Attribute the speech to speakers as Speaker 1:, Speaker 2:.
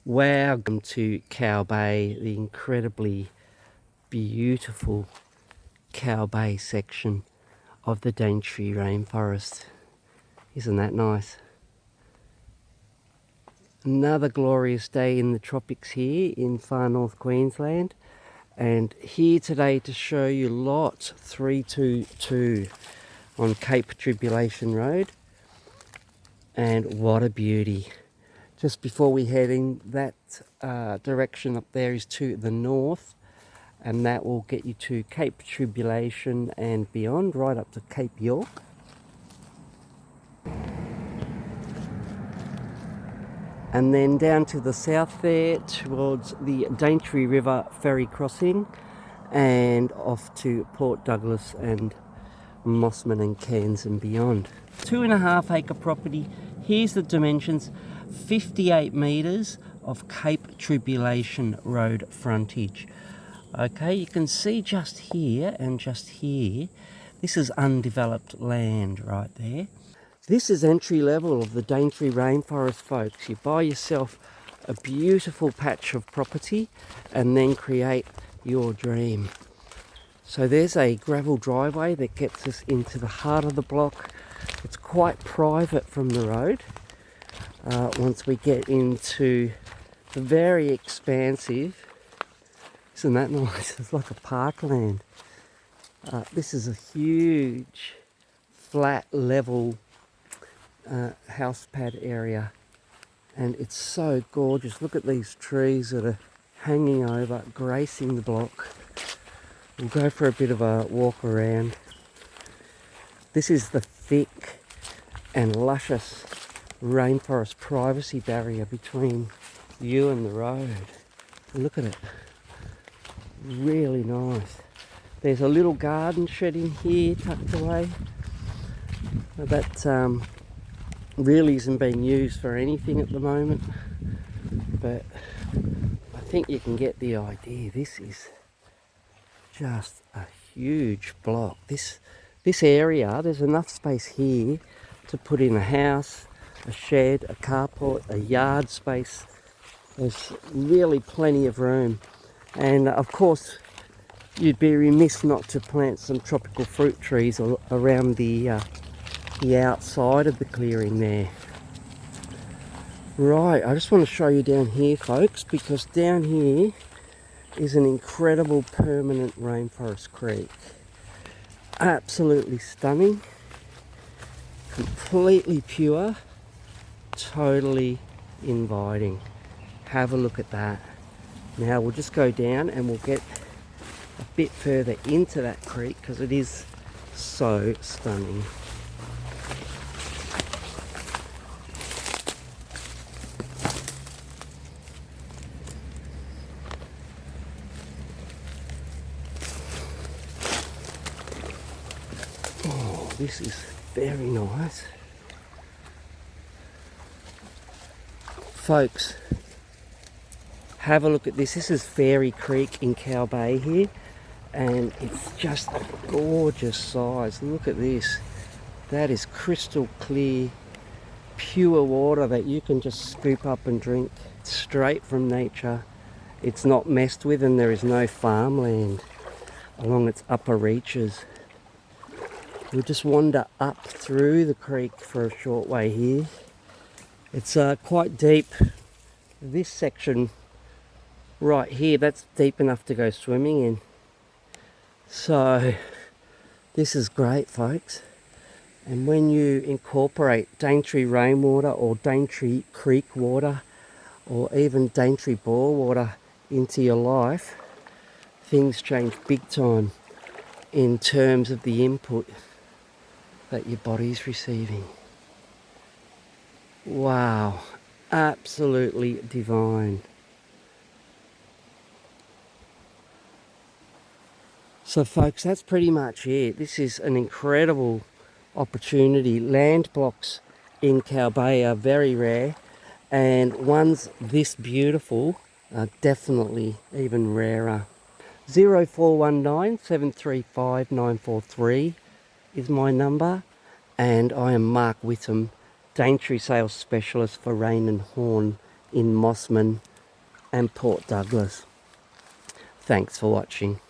Speaker 1: Welcome to Cow Bay, the incredibly beautiful Cow Bay section of the Daintree Rainforest. Isn't that nice? Another glorious day in the tropics here in far north Queensland, and here today to show you lot 322 on Cape Tribulation Road. And what a beauty. Just before we head in, that direction up there is to the north, and that will get you to Cape Tribulation and beyond, right up to Cape York. And then down to the south there towards the Daintree River ferry crossing, and off to Port Douglas and Mossman and Cairns and beyond. 2.5 acre property. Here's the dimensions: 58 metres of Cape Tribulation Road frontage. Okay, you can see just here and just here, this is undeveloped land right there. This is entry level of the Daintree Rainforest, folks. You buy yourself a beautiful patch of property and then create your dream. So there's a gravel driveway that gets us into the heart of the block. It's quite private from the road. Once we get into the very expansive, isn't that nice? It's like a parkland. This is a huge flat level house pad area, and it's so gorgeous. Look at these trees that are hanging over, gracing the block. We'll go for a bit of a walk around. This is the thick and luscious rainforest privacy barrier between you and the road. Look at it. Really nice. There's a little garden shed in here tucked away. That really isn't being used for anything at the moment, but I think you can get the idea. This is just a huge block. This area, there's enough space here to put in a house, a shed, a carport, a yard space. There's really plenty of room. And of course, you'd be remiss not to plant some tropical fruit trees around the outside of the clearing there. Right, I just want to show you down here, folks, because down here is an incredible permanent rainforest creek. Absolutely stunning, completely pure, totally inviting. Have a look at that. Now we'll just go down and we'll get a bit further into that creek because it is so stunning. Oh, this is very nice. Folks, have a look at this. This is Fairy Creek in Cow Bay here, and it's just a gorgeous size. Look at this. That is crystal clear, pure water that you can just scoop up and drink straight from nature. It's not messed with, and there is no farmland along its upper reaches. We'll just wander up through the creek for a short way here. It's quite deep. This section right here, that's deep enough to go swimming in. So this is great, folks. And when you incorporate Daintree rainwater or Daintree creek water or even Daintree bore water into your life, things change big time in terms of the input that your body's receiving. Wow, absolutely divine. So folks, that's pretty much it. This is an incredible opportunity. Land blocks in Cow Bay are very rare, and ones this beautiful are definitely even rarer. 0419 735 943 is my number, and I am Mark Whittam, Daintree Sales Specialist for Rain and Horn in Mossman, and Port Douglas. Thanks for watching.